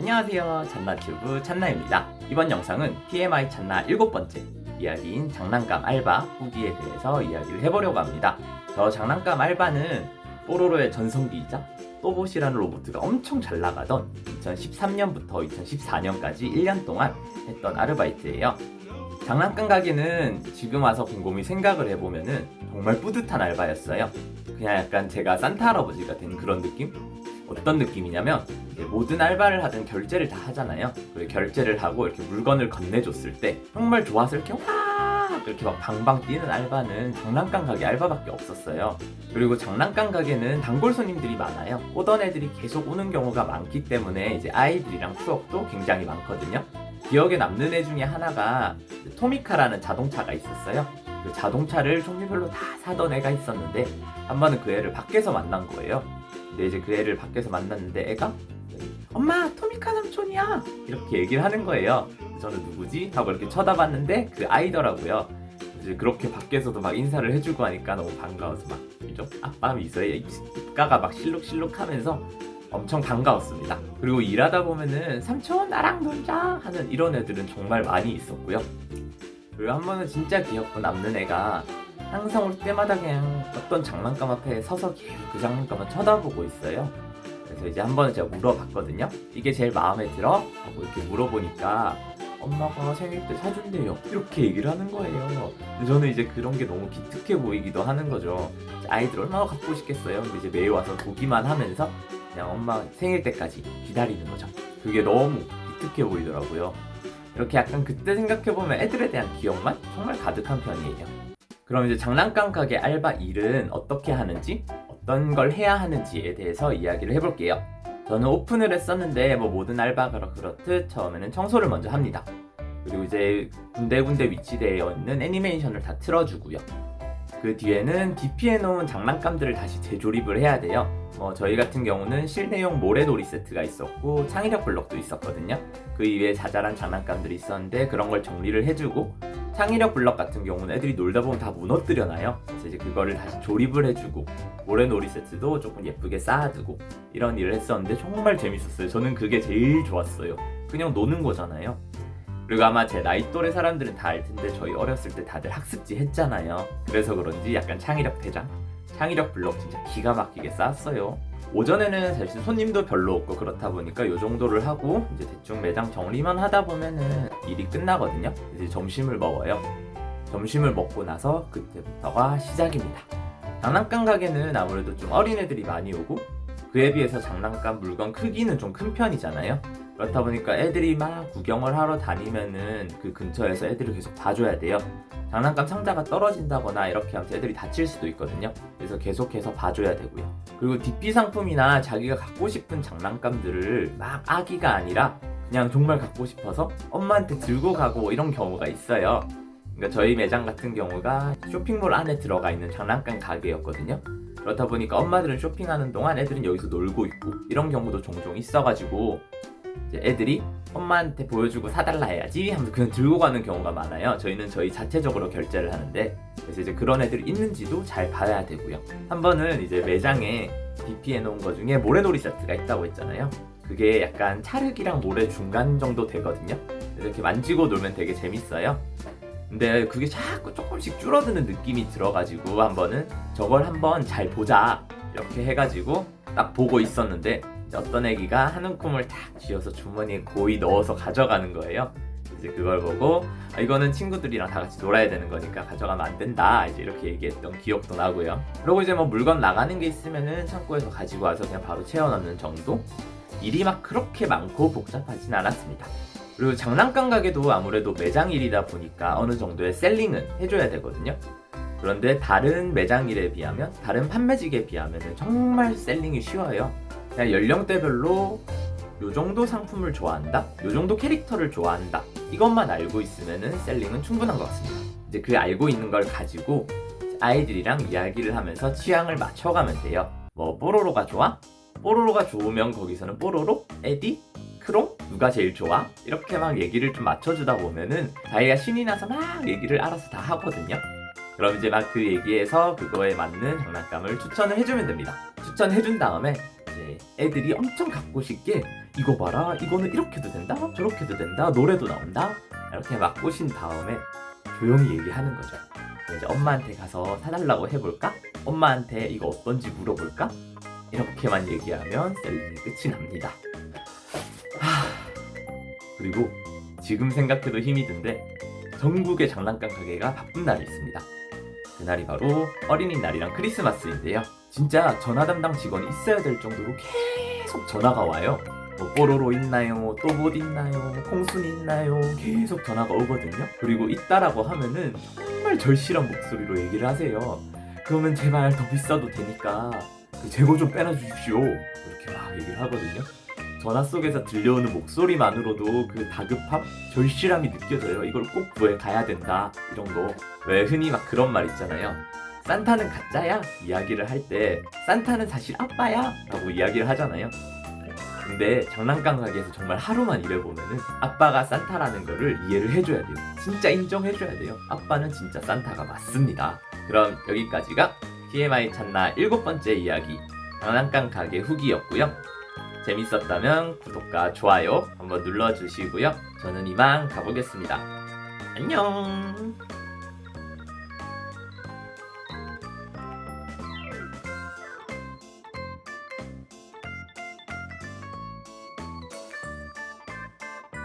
안녕하세요, 찬나튜브 찬나입니다. 이번 영상은 TMI 찬나 7번째 이야기인 장난감 알바 후기에 대해서 이야기를 해보려고 합니다. 저 장난감 알바는 뽀로로의 전성기이자 또봇이라는 로봇가 엄청 잘 나가던 2013년부터 2014년까지 1년 동안 했던 아르바이트예요. 장난감 가게는 지금 와서 곰곰이 생각을 해보면은 정말 뿌듯한 알바였어요. 그냥 약간 제가 산타 할아버지가 된 그런 느낌? 어떤 느낌이냐면 모든 알바를 하든 결제를 다 하잖아요. 그리고 결제를 하고 이렇게 물건을 건네줬을 때 정말 좋아서 이렇게 와 이렇게 막 방방 뛰는 알바는 장난감 가게 알바밖에 없었어요. 그리고 장난감 가게는 단골 손님들이 많아요. 오던 애들이 계속 오는 경우가 많기 때문에 이제 아이들이랑 추억도 굉장히 많거든요. 기억에 남는 애 중에 하나가 토미카라는 자동차가 있었어요. 그 자동차를 종류별로 다 사던 애가 있었는데 한 번은 그 애를 밖에서 만난 거예요. 근데 이제 그 애를 밖에서 만났는데 애가 엄마 토미카 삼촌이야 이렇게 얘기를 하는 거예요. 저는 누구지? 하고 이렇게 쳐다봤는데 그 아이더라고요. 이제 그렇게 밖에서도 막 인사를 해주고 하니까 너무 반가워서 막 좀 아빠 미소에 입가가 막 실룩실룩하면서 엄청 반가웠습니다. 그리고 일하다 보면은 삼촌 나랑 놀자 하는 이런 애들은 정말 많이 있었고요. 그리고 한 번은 진짜 기억도 남는 애가 항상 올 때마다 그냥 어떤 장난감 앞에 서서 계속 그 장난감을 쳐다보고 있어요. 그래서 이제 한 번은 제가 물어봤거든요. 이게 제일 마음에 들어? 하고 이렇게 물어보니까 엄마가 생일 때 사준대요. 이렇게 얘기를 하는 거예요. 근데 저는 이제 그런 게 너무 기특해 보이기도 하는 거죠. 아이들 얼마나 갖고 싶겠어요. 근데 이제 매일 와서 보기만 하면서 그냥 엄마 생일 때까지 기다리는 거죠. 그게 너무 기특해 보이더라고요. 이렇게 약간 그때 생각해보면 애들에 대한 기억만 정말 가득한 편이에요. 그럼 이제 장난감 가게 알바 일은 어떻게 하는지, 어떤 걸 해야 하는지에 대해서 이야기를 해볼게요. 저는 오픈을 했었는데 모든 알바가 그렇듯 처음에는 청소를 먼저 합니다. 그리고 이제 군데군데 위치되어 있는 애니메이션을 다 틀어주고요. 그 뒤에는 DP해 놓은 장난감들을 다시 재조립을 해야 돼요. 저희 같은 경우는 실내용 모래놀이 세트가 있었고 창의력 블럭도 있었거든요. 그 이외에 자잘한 장난감들이 있었는데 그런 걸 정리를 해주고, 창의력 블럭 같은 경우는 애들이 놀다 보면 다 무너뜨려놔요. 그래서 이제 그거를 다시 조립을 해주고, 모래놀이 세트도 조금 예쁘게 쌓아두고 이런 일을 했었는데 정말 재밌었어요. 저는 그게 제일 좋았어요. 그냥 노는 거잖아요. 그리고 아마 제 나이 또래 사람들은 다 알 텐데 저희 어렸을 때 다들 학습지 했잖아요. 그래서 그런지 약간 창의력 대장, 창의력 블럭 진짜 기가 막히게 쌓았어요. 오전에는 사실 손님도 별로 없고 그렇다 보니까 요 정도를 하고 이제 대충 매장 정리만 하다 보면은 일이 끝나거든요. 이제 점심을 먹어요. 점심을 먹고 나서 그때부터가 시작입니다. 장난감 가게는 아무래도 좀 어린애들이 많이 오고 그에 비해서 장난감 물건 크기는 좀 큰 편이잖아요. 그렇다 보니까 애들이 막 구경을 하러 다니면은 그 근처에서 애들을 계속 봐줘야 돼요. 장난감 상자가 떨어진다거나 이렇게 하면 애들이 다칠 수도 있거든요. 그래서 계속해서 봐줘야 되고요. 그리고 DP 상품이나 자기가 갖고 싶은 장난감들을 막 아기가 아니라 그냥 정말 갖고 싶어서 엄마한테 들고 가고 이런 경우가 있어요. 그러니까 저희 매장 같은 경우가 쇼핑몰 안에 들어가 있는 장난감 가게였거든요. 그렇다 보니까 엄마들은 쇼핑하는 동안 애들은 여기서 놀고 있고 이런 경우도 종종 있어가지고 이제 애들이 엄마한테 보여주고 사달라 해야지 하면서 그냥 들고 가는 경우가 많아요. 저희는 저희 자체적으로 결제를 하는데, 그래서 이제 그런 애들이 있는지도 잘 봐야 되고요. 한 번은 이제 매장에 DP 해놓은 거 중에 모래놀이 세트가 있다고 했잖아요. 그게 약간 찰흙이랑 모래 중간 정도 되거든요. 그래서 이렇게 만지고 놀면 되게 재밌어요. 근데 그게 자꾸 조금씩 줄어드는 느낌이 들어가지고 한 번은 저걸 한번 잘 보자 이렇게 해가지고 딱 보고 있었는데 어떤 애기가 한 움큼을 탁 쥐어서 주머니에 고이 넣어서 가져가는 거예요. 이제 그걸 보고 이거는 친구들이랑 다 같이 놀아야 되는 거니까 가져가면 안 된다 이제 이렇게 얘기했던 기억도 나고요. 그리고 이제 물건 나가는 게 있으면은 창고에서 가지고 와서 그냥 바로 채워 넣는 정도? 일이 막 그렇게 많고 복잡하진 않았습니다. 그리고 장난감 가게도 아무래도 매장 일이다 보니까 어느 정도의 셀링은 해줘야 되거든요. 그런데 다른 매장 일에 비하면, 다른 판매직에 비하면 정말 셀링이 쉬워요. 그냥 연령대별로 요 정도 상품을 좋아한다, 요 정도 캐릭터를 좋아한다, 이것만 알고 있으면은 셀링은 충분한 것 같습니다. 이제 그 알고 있는 걸 가지고 아이들이랑 이야기를 하면서 취향을 맞춰가면 돼요. 뽀로로가 좋아? 뽀로로가 좋으면 거기서는 뽀로로? 에디? 크롱? 누가 제일 좋아? 이렇게 막 얘기를 좀 맞춰주다 보면은 자기가 신이 나서 막 얘기를 알아서 다 하거든요. 그럼 이제 막 그 얘기에서 그거에 맞는 장난감을 추천을 해주면 됩니다. 추천해준 다음에 이제 애들이 엄청 갖고 싶게 이거 봐라, 이거는 이렇게도 된다, 저렇게도 된다, 노래도 나온다, 이렇게 막 꼬신 다음에 조용히 얘기하는 거죠. 이제 엄마한테 가서 사달라고 해볼까? 엄마한테 이거 어떤지 물어볼까? 이렇게만 얘기하면 셀링이 끝이 납니다. 그리고 지금 생각해도 힘이 든데 전국의 장난감 가게가 바쁜 날이 있습니다. 그날이 바로 어린이날이랑 크리스마스인데요. 진짜 전화 담당 직원이 있어야 될 정도로 계속 전화가 와요. 뭐 뽀로로 있나요? 또 못 있나요? 콩순이 있나요? 계속 전화가 오거든요. 그리고 있다라고 하면은 정말 절실한 목소리로 얘기를 하세요. 그러면 제발 더 비싸도 되니까 그 재고 좀 빼놔 주십시오. 이렇게 막 얘기를 하거든요. 전화 속에서 들려오는 목소리만으로도 그 다급함, 절실함이 느껴져요. 이걸 꼭 구해 가야 된다, 이런 거. 왜 흔히 막 그런 말 있잖아요. 산타는 가짜야? 이야기를 할 때 산타는 사실 아빠야? 라고 이야기를 하잖아요. 근데 장난감 가게에서 정말 하루만 일해보면은 아빠가 산타라는 거를 이해를 해줘야 돼요. 진짜 인정해줘야 돼요. 아빠는 진짜 산타가 맞습니다. 그럼 여기까지가 TMI 찾나 7번째 이야기, 장난감 가게 후기였고요. 재밌었다면 구독과 좋아요 한번 눌러주시고요. 저는 이만 가보겠습니다. 안녕.